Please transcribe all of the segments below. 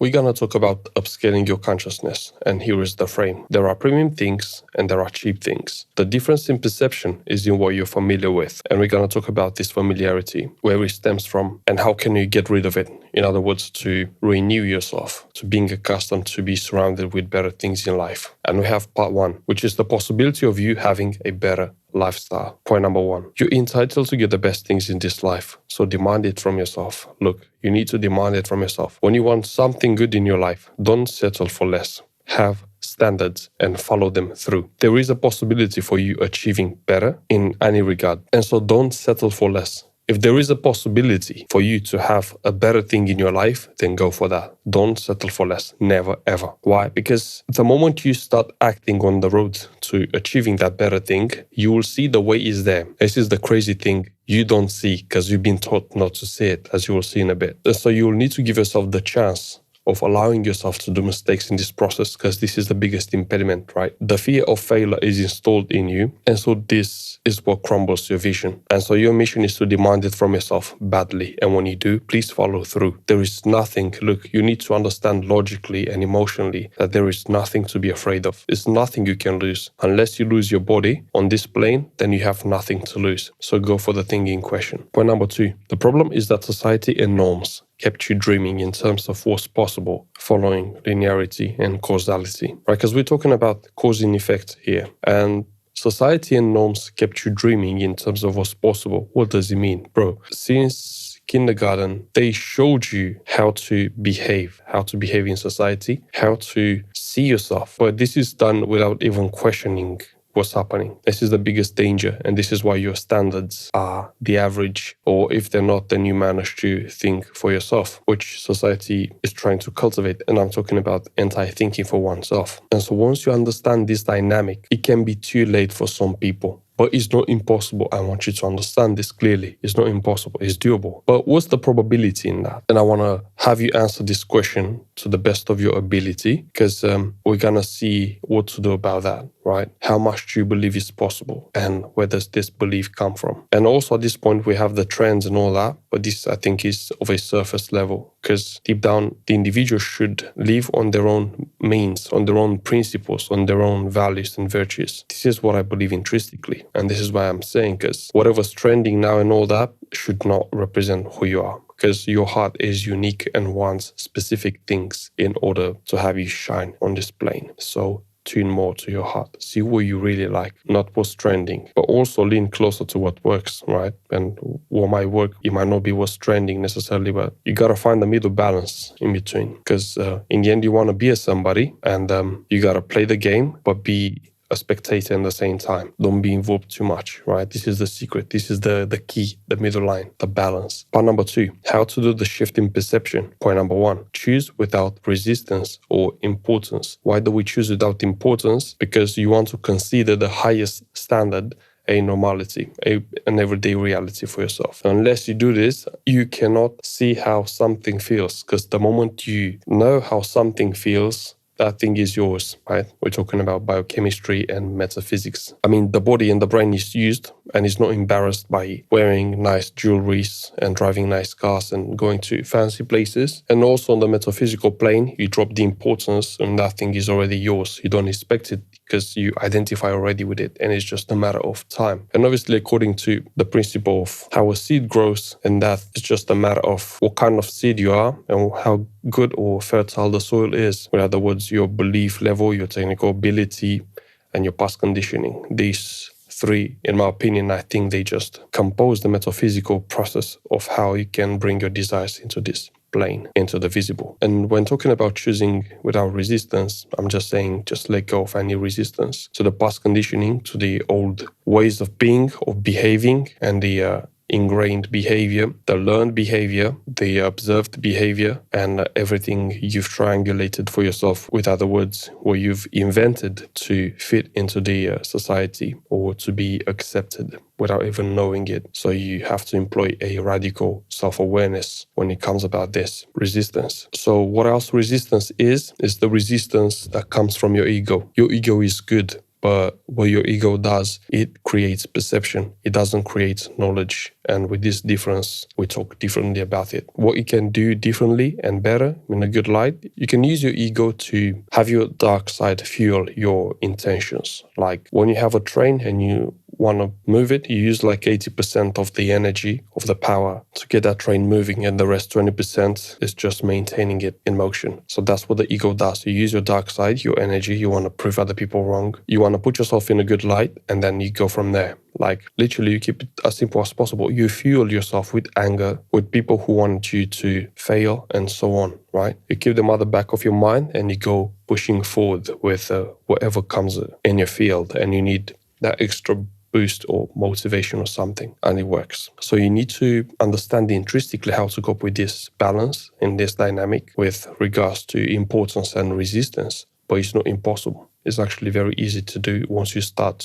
We're gonna talk about upscaling your consciousness, and here is the frame. There are premium things and there are cheap things. The difference in perception is in what you're familiar with, and we're gonna talk about this familiarity, where it stems from, and how can you get rid of it. In other words, to renew yourself, to being accustomed to be surrounded with better things in life. And we have part one, which is the possibility of you having a better lifestyle. Point number one, you're entitled to get the best things in this life, so demand it from yourself. Look, you need to demand it from yourself. When you want something good in your life, don't settle for less. Have standards and follow them through. There is a possibility for you achieving better in any regard, and so don't settle for less. If there is a possibility for you to have a better thing in your life, then go for that. Don't settle for less. Never, ever. Why? Because the moment you start acting on the road to achieving that better thing, you will see the way is there. This is the crazy thing you don't see because you've been taught not to see it, as you will see in a bit. So you will need to give yourself the chance of allowing yourself to do mistakes in this process, because this is the biggest impediment, right? The fear of failure is installed in you, and so this is what crumbles your vision. And so your mission is to demand it from yourself badly, and when you do, please follow through. There is nothing, look, you need to understand logically and emotionally that there is nothing to be afraid of. There's nothing you can lose. Unless you lose your body on this plane, then you have nothing to lose. So go for the thing in question. Point number two, the problem is that society and norms kept you dreaming in terms of what's possible, following linearity and causality, right? Because we're talking about cause and effect here. And society and norms kept you dreaming in terms of what's possible. What does it mean? Bro, since kindergarten, they showed you how to behave in society, how to see yourself. But this is done without even questioning what's happening. This is the biggest danger, and this is why your standards are the average, or if they're not, then you manage to think for yourself, which society is trying to cultivate. And I'm talking about anti-thinking for oneself. And so once you understand this dynamic, it can be too late for some people. But it's not impossible. I want you to understand this clearly. It's not impossible. It's doable. But what's the probability in that? And I want to have you answer this question to the best of your ability, because we're going to see what to do about that, right? How much do you believe is possible? And where does this belief come from? And also at this point, we have the trends and all that. But this, I think, is of a surface level, because deep down, the individual should live on their own means, on their own principles, on their own values and virtues. This is what I believe intrinsically. And this is why I'm saying, because whatever's trending now and all that should not represent who you are, because your heart is unique and wants specific things in order to have you shine on this plane. So tune more to your heart. See what you really like, not what's trending, but also lean closer to what works, right? And what might work, it might not be what's trending necessarily, but you got to find the middle balance in between, because in the end, you want to be a somebody, and you got to play the game, but be a spectator at the same time. Don't be involved too much, right? This is the secret. This is the key, the middle line, the balance. Part number two, how to do the shift in perception. Point number one, choose without resistance or importance. Why do we choose without importance? Because you want to consider the highest standard a normality, an everyday reality for yourself. Unless you do this, you cannot see how something feels, because the moment you know how something feels, that thing is yours, right? We're talking about biochemistry and metaphysics. I mean, the body and the brain is used and is not embarrassed by wearing nice jewelries and driving nice cars and going to fancy places. And also on the metaphysical plane, you drop the importance and that thing is already yours. You don't expect it because you identify already with it, and it's just a matter of time. And obviously, according to the principle of how a seed grows, and that is just a matter of what kind of seed you are and how good or fertile the soil is. In other words, your belief level, your technical ability, and your past conditioning. These three, in my opinion, I think they just compose the metaphysical process of how you can bring your desires into this plane, into the visible. And when talking about choosing without resistance, I'm just saying just let go of any resistance to the past conditioning, to the old ways of being, of behaving, and the ingrained behavior, the learned behavior, the observed behavior, and everything you've triangulated for yourself. With other words, what you've invented to fit into the society or to be accepted without even knowing it. So you have to employ a radical self-awareness when it comes about this resistance. So what else resistance is the resistance that comes from your ego. Your ego is good. But what your ego does, it creates perception. It doesn't create knowledge. And with this difference, we talk differently about it. What you can do differently and better in a good light, you can use your ego to have your dark side fuel your intentions. Like when you have a train and you want to move it, you use like 80% of the energy, of the power to get that train moving, and the rest 20% is just maintaining it in motion. So that's what the ego does. You use your dark side, your energy, you want to prove other people wrong. You want to put yourself in a good light, and then you go from there. Like literally you keep it as simple as possible. You fuel yourself with anger, with people who want you to fail and so on, right? You keep them at the back of your mind and you go pushing forward with whatever comes in your field, and you need that extra boost or motivation or something, and it works. So you need to understand intrinsically how to cope with this balance in this dynamic with regards to importance and resistance, but it's not impossible. It's actually very easy to do once you start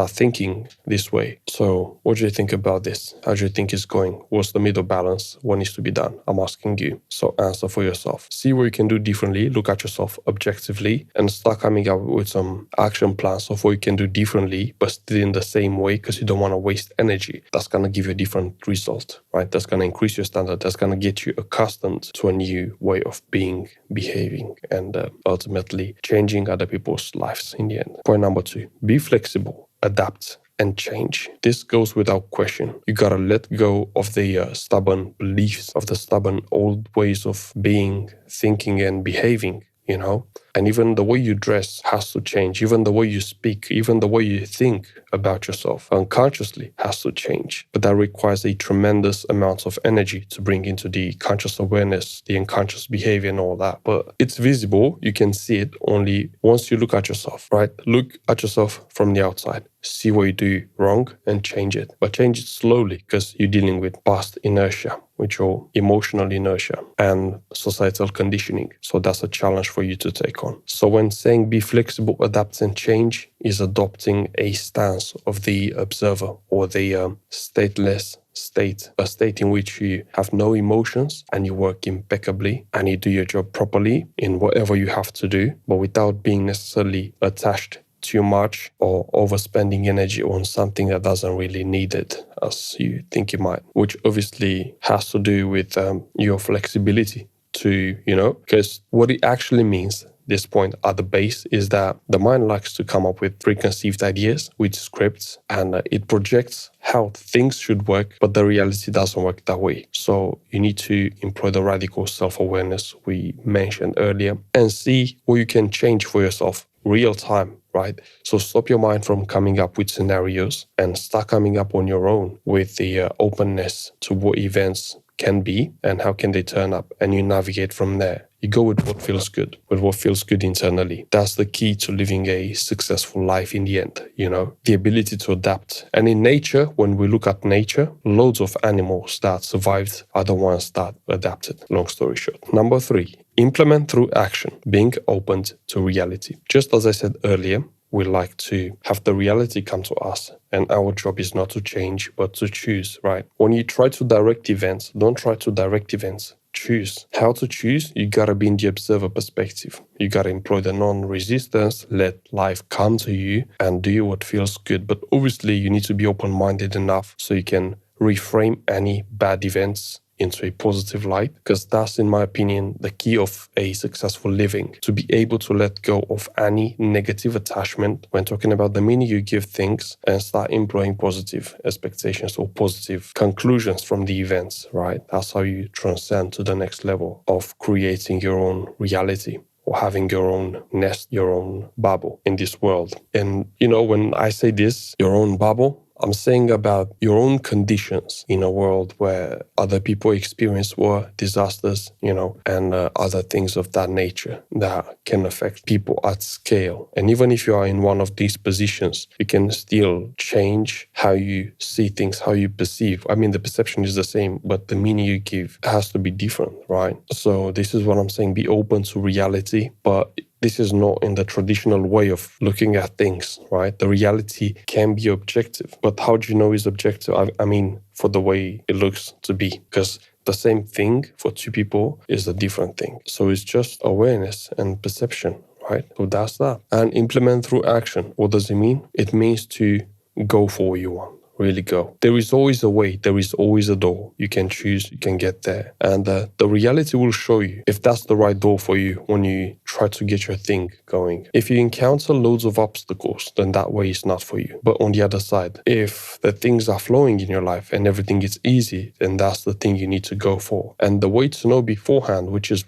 thinking this way. So what do you think about this? How do you think it's going? What's the middle balance? What needs to be done? I'm asking you. So answer for yourself. See what you can do differently. Look at yourself objectively and start coming up with some action plans of what you can do differently, but still in the same way, because you don't want to waste energy. That's going to give you a different result, right? That's going to increase your standard. That's going to get you accustomed to a new way of being, behaving, and ultimately changing other people's lives in the end. Point number 2, be flexible, adapt, and change. This goes without question. You gotta let go of the stubborn beliefs, of the stubborn old ways of being, thinking, and behaving, you know? And even the way you dress has to change. Even the way you speak, even the way you think about yourself unconsciously has to change. But that requires a tremendous amount of energy to bring into the conscious awareness, the unconscious behavior and all that. But it's visible. You can see it only once you look at yourself, right? Look at yourself from the outside. See what you do wrong and change it. But change it slowly, because you're dealing with past inertia, with your emotional inertia and societal conditioning. So that's a challenge for you to take on. So when saying be flexible, adapt, and change is adopting a stance of the observer, or the stateless state, a state in which you have no emotions and you work impeccably and you do your job properly in whatever you have to do, but without being necessarily attached too much or overspending energy on something that doesn't really need it as you think you might, which obviously has to do with your flexibility to, because what it actually means, this point at the base, is that the mind likes to come up with preconceived ideas with scripts, and it projects how things should work, but the reality doesn't work that way. So you need to employ the radical self-awareness we mentioned earlier and see what you can change for yourself real time, right? So stop your mind from coming up with scenarios and start coming up on your own with the openness to what events can be and how can they turn up, and you navigate from there. You go with what feels good, internally. That's the key to living a successful life in the end, the ability to adapt. And in nature, when we look at nature, loads of animals that survived are the ones that adapted, long story short. Number 3, implement through action, being open to reality. Just as I said earlier, we like to have the reality come to us, and our job is not to change, but to choose, right? When you try to direct events, don't try to direct events. Choose. How to choose? You gotta be in the observer perspective. You gotta employ the non-resistance, let life come to you and do what feels good. But obviously you need to be open-minded enough so you can reframe any bad events into a positive light, because that's, in my opinion, the key of a successful living, to be able to let go of any negative attachment when talking about the meaning you give things and start employing positive expectations or positive conclusions from the events, right? That's how you transcend to the next level of creating your own reality, or having your own nest, your own bubble in this world. And, when I say this, your own bubble, I'm saying about your own conditions in a world where other people experience war, disasters, and other things of that nature that can affect people at scale. And even if you are in one of these positions, you can still change how you see things, how you perceive. I mean, the perception is the same, but the meaning you give has to be different, right? So this is what I'm saying, be open to reality, but this is not in the traditional way of looking at things, right? The reality can be objective, but how do you know it's objective? I mean, for the way it looks to be, because the same thing for two people is a different thing. So it's just awareness and perception, right? So that's that. And implement through action. What does it mean? It means to go for what you want. Really go. There is always a way. There is always a door. You can choose. You can get there. And the reality will show you if that's the right door for you when you try to get your thing going. If you encounter loads of obstacles, then that way is not for you. But on the other side, if the things are flowing in your life and everything is easy, then that's the thing you need to go for. And the way to know beforehand which is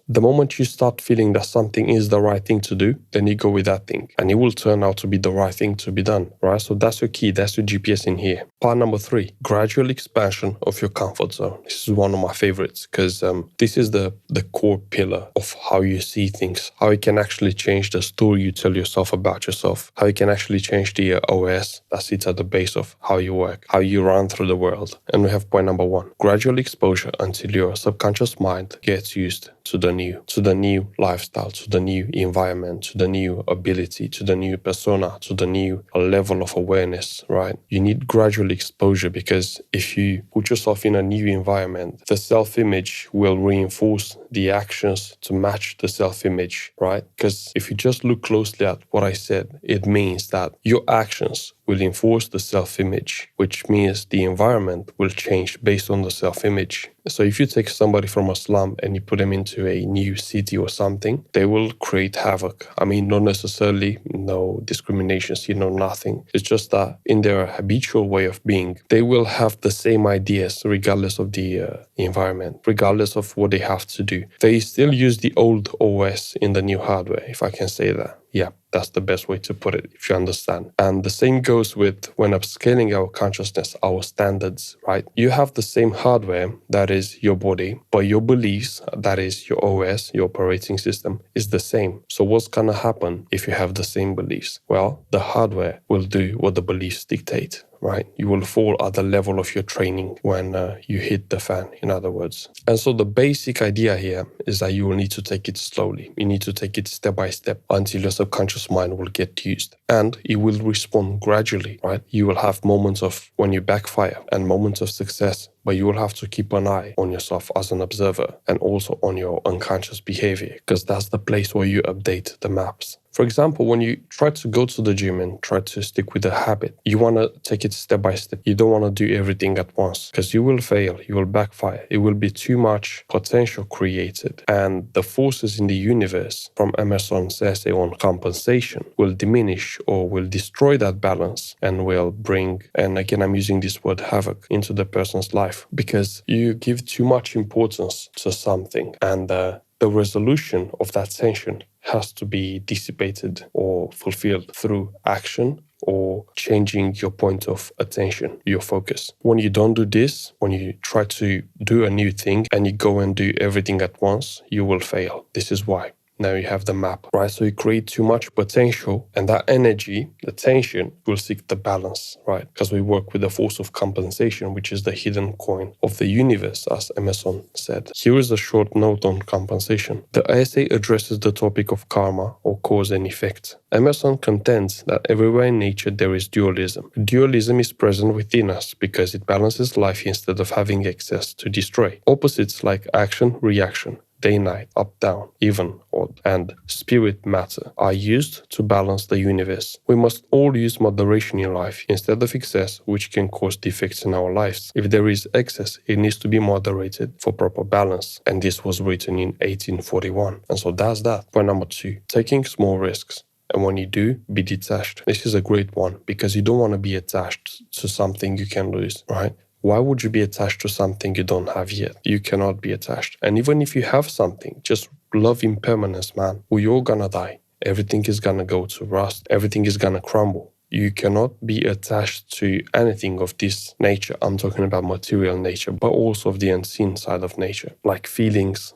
the moment you start feeling that something is the right thing to do, then you go with that thing. And it will turn out to be the right thing to be done, right? So that's your key. That's your GPS in here. Part number 3, gradual expansion of your comfort zone. This is one of my favorites because this is the core pillar of how you see things, how you can actually change the story you tell yourself about yourself, how you can actually change the OS that sits at the base of how you work, how you run through the world. And we have point number 1, gradual exposure until your subconscious mind gets used to the new lifestyle, to the new environment, to the new ability, to the new persona, to the new level of awareness, right? You need gradual exposure because if you put yourself in a new environment, the self-image will reinforce the actions to match the self-image, right? Because if you just look closely at what I said, it means that your actions will enforce the self-image, which means the environment will change based on the self-image. So if you take somebody from a slum and you put them into a new city or something, they will create havoc. I mean, not necessarily, no discriminations, nothing. It's just that in their habitual way of being, they will have the same ideas regardless of the environment, regardless of what they have to do. They still use the old OS in the new hardware, if I can say that. Yeah, that's the best way to put it, if you understand. And the same goes with when upscaling our consciousness, our standards, right? You have the same hardware, that is your body, but your beliefs, that is your OS, your operating system, is the same. So what's going to happen if you have the same beliefs? Well, the hardware will do what the beliefs dictate, right? You will fall at the level of your training when you hit the fan, in other words. And so the basic idea here is that you will need to take it slowly. You need to take it step by step until your subconscious mind will get used. And it will respond gradually, right? You will have moments of when you backfire and moments of success, but you will have to keep an eye on yourself as an observer and also on your unconscious behavior, because that's the place where you update the maps. For example, when you try to go to the gym and try to stick with a habit, you want to take it step by step. You don't want to do everything at once because you will fail, you will backfire. It will be too much potential created. And the forces in the universe, from Emerson's essay on compensation, will diminish or will destroy that balance and will bring, and again, I'm using this word havoc, into the person's life because you give too much importance to something and the resolution of that tension has to be dissipated or fulfilled through action or changing your point of attention, your focus. When you don't do this, when you try to do a new thing and you go and do everything at once, you will fail. This is why. Now you have the map, right? So you create too much potential and that energy, the tension, will seek the balance, right? Because we work with the force of compensation, which is the hidden coin of the universe, as Emerson said. Here is a short note on compensation. The essay addresses the topic of karma or cause and effect. Emerson contends that everywhere in nature there is dualism. Dualism is present within us because it balances life instead of having excess to destroy. Opposites like action, reaction, day, night, up, down, even, odd, and spirit matter are used to balance the universe. We must all use moderation in life instead of excess, which can cause defects in our lives. If there is excess, it needs to be moderated for proper balance. And this was written in 1841. And so that's that. Point number 2, taking small risks. And when you do, be detached. This is a great one because you don't want to be attached to something you can lose, right? Why would you be attached to something you don't have yet? You cannot be attached. And even if you have something, just love impermanence, man. We're all gonna die. Everything is gonna go to rust. Everything is gonna crumble. You cannot be attached to anything of this nature. I'm talking about material nature, but also of the unseen side of nature, like feelings,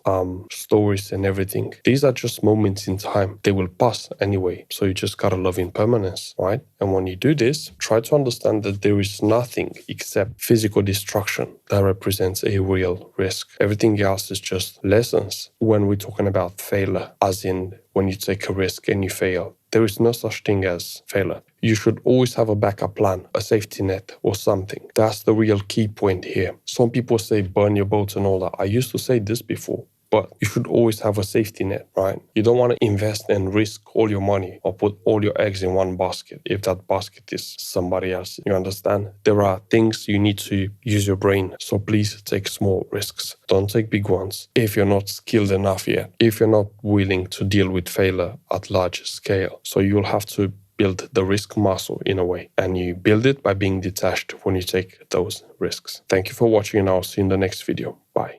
stories and everything. These are just moments in time. They will pass anyway. So you just gotta love impermanence, right? And when you do this, try to understand that there is nothing except physical destruction that represents a real risk. Everything else is just lessons. When we're talking about failure, as in when you take a risk and you fail, there is no such thing as failure. You should always have a backup plan, a safety net or something. That's the real key point here. Some people say burn your boats and all that. I used to say this before. but you should always have a safety net, right? You don't want to invest and risk all your money or put all your eggs in one basket if that basket is somebody else. You understand? There are things you need to use your brain. So please take small risks. Don't take big ones if you're not skilled enough yet, if you're not willing to deal with failure at large scale. So you'll have to build the risk muscle in a way, and you build it by being detached when you take those risks. Thank you for watching, and I'll see you in the next video. Bye.